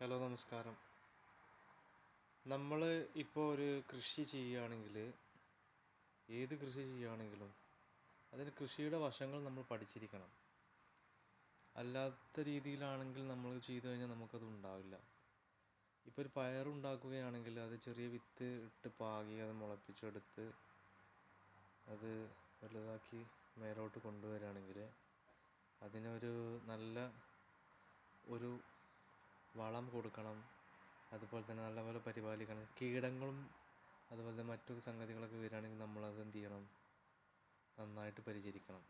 Hello നമസ്കാരം. നമ്മൾ ഇപ്പോൾ ഒരു കൃഷി ചെയ്യുകയാണെങ്കിൽ, ഏത് കൃഷി ചെയ്യുകയാണെങ്കിലും അതിന് കൃഷിയുടെ വശങ്ങൾ നമ്മൾ പഠിച്ചിരിക്കണം. അല്ലാത്ത രീതിയിലാണെങ്കിൽ നമ്മൾ ചെയ്തു കഴിഞ്ഞാൽ നമുക്കത് ഉണ്ടാവില്ല. ഇപ്പോൾ ഒരു പയറുണ്ടാക്കുകയാണെങ്കിൽ അത് ചെറിയ വിത്ത് ഇട്ട് പാകി അത് മുളപ്പിച്ചെടുത്ത് അത് വലുതാക്കി മേലോട്ട് കൊണ്ടുവരികയാണെങ്കിൽ അതിനൊരു നല്ല ഒരു വളം കൊടുക്കണം. അതുപോലെ തന്നെ നല്ലപോലെ പരിപാലിക്കണം. കീടങ്ങളും അതുപോലെ തന്നെ മറ്റു സംഗതികളൊക്കെ വരികയാണെങ്കിൽ നമ്മളത് എന്ത് ചെയ്യണം, നന്നായിട്ട് പരിചരിക്കണം.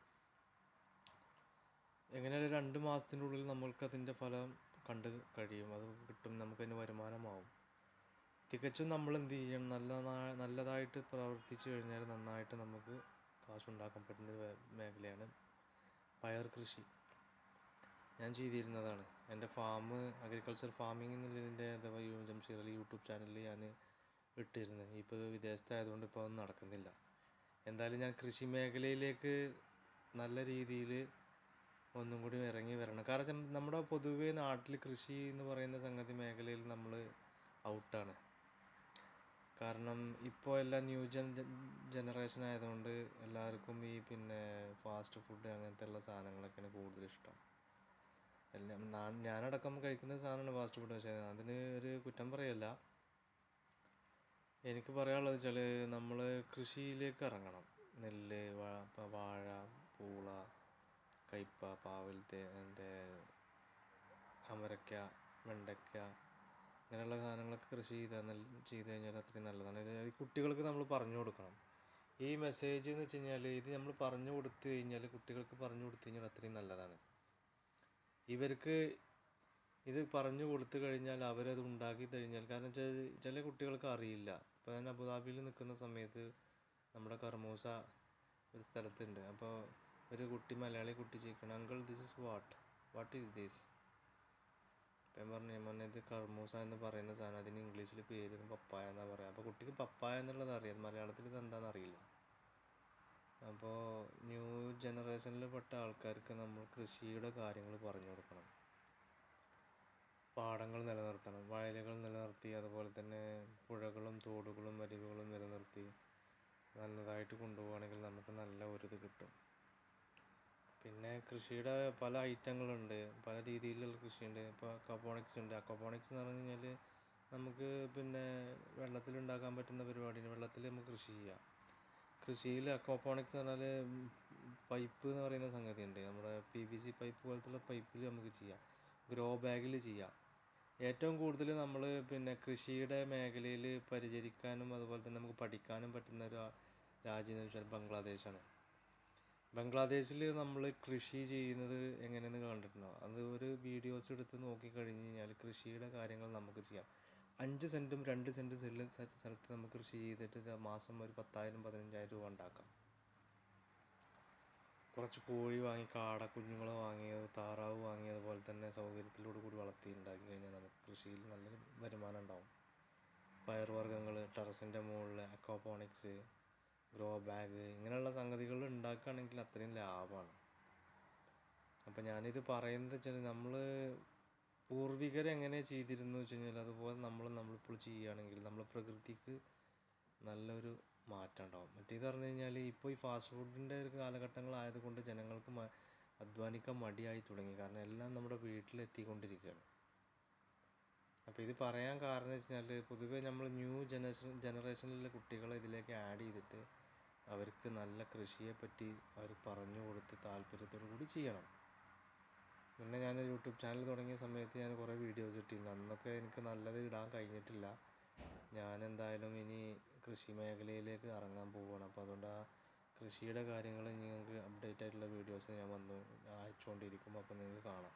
എങ്ങനെയായാലും 2 മാസത്തിനുള്ളിൽ നമ്മൾക്കതിൻ്റെ ഫലം കണ്ട് കഴിയും. അത് കിട്ടും, നമുക്കതിന് വരുമാനമാവും. തികച്ചും നമ്മൾ എന്ത് ചെയ്യണം, നല്ലതായിട്ട് പ്രവർത്തിച്ചു കഴിഞ്ഞാൽ നന്നായിട്ട് നമുക്ക് കാശുണ്ടാക്കാൻ പറ്റുന്ന മേഖലയാണ് പയർ കൃഷി. ഞാൻ ചെയ്തിരുന്നതാണ്. എൻ്റെ അഗ്രികൾച്ചർ ഫാമിംഗ് എന്നുള്ളതിൻ്റെ അഥവാ ജംഷീർ യൂട്യൂബ് ചാനലിൽ ഞാൻ ഇട്ടിരുന്നത്. ഇപ്പോൾ വിദേശത്തായതുകൊണ്ട് ഇപ്പോൾ അതൊന്നും നടക്കുന്നില്ല. എന്തായാലും ഞാൻ കൃഷി മേഖലയിലേക്ക് നല്ല രീതിയിൽ ഒന്നും കൂടി ഇറങ്ങി വരണം. കാരണം നമ്മുടെ പൊതുവേ നാട്ടിൽ കൃഷി എന്ന് പറയുന്ന സംഗതി മേഖലയിൽ നമ്മൾ ഔട്ടാണ്. കാരണം ഇപ്പോൾ എല്ലാം ജനറേഷൻ ആയതുകൊണ്ട് എല്ലാവർക്കും ഈ ഫാസ്റ്റ് ഫുഡ് അങ്ങനത്തെ ഉള്ള സാധനങ്ങളൊക്കെയാണ് കൂടുതൽ ഇഷ്ടം. എല്ലാം ഞാനടക്കം കഴിക്കുന്ന സാധനമാണ് ഫാസ്റ്റ് ഫുഡ്. പക്ഷേ അതിന് ഒരു കുറ്റം പറയല്ല. എനിക്ക് പറയാനുള്ളത് വെച്ചാൽ നമ്മൾ കൃഷിയിലേക്ക് ഇറങ്ങണം. നെല്ല്, വാഴ, പൂള, കയ്പ, പാവൽ, അമരക്ക, വെണ്ടയ്ക്ക ഇങ്ങനെയുള്ള സാധനങ്ങളൊക്കെ കൃഷി ചെയ്ത് കഴിഞ്ഞാൽ അത്രയും നല്ലതാണ്. ഈ കുട്ടികൾക്ക് നമ്മൾ പറഞ്ഞു കൊടുക്കണം. ഈ മെസ്സേജ് എന്ന് വെച്ച് കഴിഞ്ഞാൽ ഇത് നമ്മൾ പറഞ്ഞു കൊടുത്തു കഴിഞ്ഞാൽ, കുട്ടികൾക്ക് പറഞ്ഞു കൊടുത്തു കഴിഞ്ഞാൽ അത്രയും നല്ലതാണ്. ഇവർക്ക് ഇത് പറഞ്ഞു കൊടുത്തു കഴിഞ്ഞാൽ അവരത് ഉണ്ടാക്കി കഴിഞ്ഞാൽ, കാരണം ചില കുട്ടികൾക്ക് അറിയില്ല. ഇപ്പോൾ ഞാൻ അബുദാബിയിൽ നിൽക്കുന്ന സമയത്ത് നമ്മുടെ കർമൂസ ഒരു സ്ഥലത്തുണ്ട്. അപ്പോൾ ഒരു മലയാളി കുട്ടി ചോദിക്കണം, uncle this is what is this? അപ്പം ഞാൻ പറഞ്ഞു, മോനെ ഇത് കർമൂസ എന്ന് പറയുന്ന സാധനം, അതിന് ഇംഗ്ലീഷിൽ പേര് പപ്പായ എന്നാണ് പറയുക. അപ്പോൾ കുട്ടിക്ക് പപ്പായ എന്നുള്ളത് അറിയാം, മലയാളത്തിൽ ഇത് എന്താണെന്ന് അറിയില്ല. അപ്പോൾ ന്യൂ ജനറേഷനിൽ പെട്ട ആൾക്കാർക്ക് നമ്മൾ കൃഷിയുടെ കാര്യങ്ങൾ പറഞ്ഞു കൊടുക്കണം. പാടങ്ങൾ നിലനിർത്തണം, വയലുകൾ നിലനിർത്തി, അതുപോലെ തന്നെ പുഴകളും തോടുകളും അരുവികളും നിലനിർത്തി നല്ലതായിട്ട് കൊണ്ടുപോവുകയാണെങ്കിൽ നമുക്ക് നല്ല ഒരിത് കിട്ടും. പിന്നെ കൃഷിയുടെ പല ഐറ്റങ്ങളുണ്ട്, പല രീതിയിലുള്ള കൃഷിയുണ്ട്. ഇപ്പോൾ അക്വാപോണിക്സ് ഉണ്ട്. അക്വാപോണിക്സ് എന്ന് പറഞ്ഞു കഴിഞ്ഞാൽ നമുക്ക് വെള്ളത്തിലുണ്ടാക്കാൻ പറ്റുന്ന പരിപാടിയാണ്. വെള്ളത്തിൽ നമുക്ക് കൃഷി ചെയ്യാം. കൃഷിയിൽ അക്വാപോണിക്സ് എന്ന് പറഞ്ഞാൽ പൈപ്പ് എന്ന് പറയുന്ന സംഗതിയുണ്ട്. നമ്മുടെ PVC പൈപ്പ് പോലത്തുള്ള പൈപ്പിൽ നമുക്ക് ചെയ്യാം, ഗ്രോ ബാഗിൽ ചെയ്യാം. ഏറ്റവും കൂടുതൽ നമ്മൾ കൃഷിയുടെ മേഖലയിൽ പരിചരിക്കാനും അതുപോലെ തന്നെ നമുക്ക് പഠിക്കാനും പറ്റുന്ന ഒരു രാജ്യം എന്ന് വെച്ചാൽ ബംഗ്ലാദേശാണ്. ബംഗ്ലാദേശിൽ നമ്മൾ കൃഷി ചെയ്യുന്നത് എങ്ങനെയെന്ന് കണ്ടിട്ടുണ്ടോ? അത് ഒരു വീഡിയോസ് എടുത്ത് നോക്കിക്കഴിഞ്ഞ് കഴിഞ്ഞാൽ കൃഷിയുടെ കാര്യങ്ങൾ നമുക്ക് ചെയ്യാം. 5 സെൻറ്റും 2 സെൻറ്റ് സ്ഥലത്ത് നമുക്ക് കൃഷി ചെയ്തിട്ട് മാസം ഒരു 10,000 15,000 രൂപ ഉണ്ടാക്കാം. കുറച്ച് കോഴി വാങ്ങി, കുഞ്ഞുങ്ങളെ വാങ്ങി, താറാവ് വാങ്ങി, അതുപോലെ തന്നെ സൗകര്യത്തിലൂടെ കൂടി വളർത്തി ഉണ്ടാക്കി കഴിഞ്ഞാൽ നമുക്ക് കൃഷിയിൽ നല്ലൊരു വരുമാനം ഉണ്ടാവും. പയർവർഗ്ഗങ്ങൾ, ടെറസിൻ്റെ മുകളിൽ അക്വാപോണിക്സ്, ഗ്രോ ബാഗ് ഇങ്ങനെയുള്ള സംഗതികൾ ഉണ്ടാക്കുകയാണെങ്കിൽ അത്രയും ലാഭമാണ്. അപ്പം ഞാനിത് പറയുന്നത് വെച്ചാൽ നമ്മൾ പൂർവികരെങ്ങനെ ചെയ്തിരുന്നു വെച്ച് കഴിഞ്ഞാൽ അതുപോലെ നമ്മളിപ്പോൾ ചെയ്യുകയാണെങ്കിൽ നമ്മൾ പ്രകൃതിക്ക് നല്ലൊരു മാറ്റം ഉണ്ടാവും. മറ്റേത് പറഞ്ഞു കഴിഞ്ഞാൽ ഇപ്പോൾ ഈ ഫാസ്റ്റ് ഫുഡിൻ്റെ ഒരു കാലഘട്ടങ്ങളായതുകൊണ്ട് ജനങ്ങൾക്ക് അധ്വാനിക്കാൻ മടിയായി തുടങ്ങി. കാരണം എല്ലാം നമ്മുടെ വീട്ടിലെത്തിക്കൊണ്ടിരിക്കുകയാണ്. അപ്പോൾ ഇത് പറയാൻ കാരണം എന്ന് വെച്ച് കഴിഞ്ഞാൽ പൊതുവേ നമ്മൾ ന്യൂ ജനറേഷനിലെ കുട്ടികളെ ഇതിലേക്ക് ആഡ് ചെയ്തിട്ട് അവർക്ക് നല്ല കൃഷിയെപ്പറ്റി അവർ പറഞ്ഞു കൊടുത്ത് താല്പര്യത്തോടു കൂടി ചെയ്യണം. പിന്നെ ഞാൻ യൂട്യൂബ് ചാനൽ തുടങ്ങിയ സമയത്ത് ഞാൻ കുറേ വീഡിയോസ് ഇട്ടിരുന്നു. അന്നൊക്കെ എനിക്ക് നല്ലത് ഇടാൻ കഴിഞ്ഞിട്ടില്ല. ഞാൻ എന്തായാലും ഇനി കൃഷി മേഖലയിലേക്ക് ഇറങ്ങാൻ പോവുകയാണ്. അപ്പോൾ അതുകൊണ്ട് ആ കൃഷിയുടെ കാര്യങ്ങൾ നിങ്ങൾക്ക് അപ്ഡേറ്റ് ആയിട്ടുള്ള വീഡിയോസ് ഞാൻ അയച്ചുകൊണ്ടിരിക്കും. അപ്പോൾ നിങ്ങൾക്ക് കാണാം.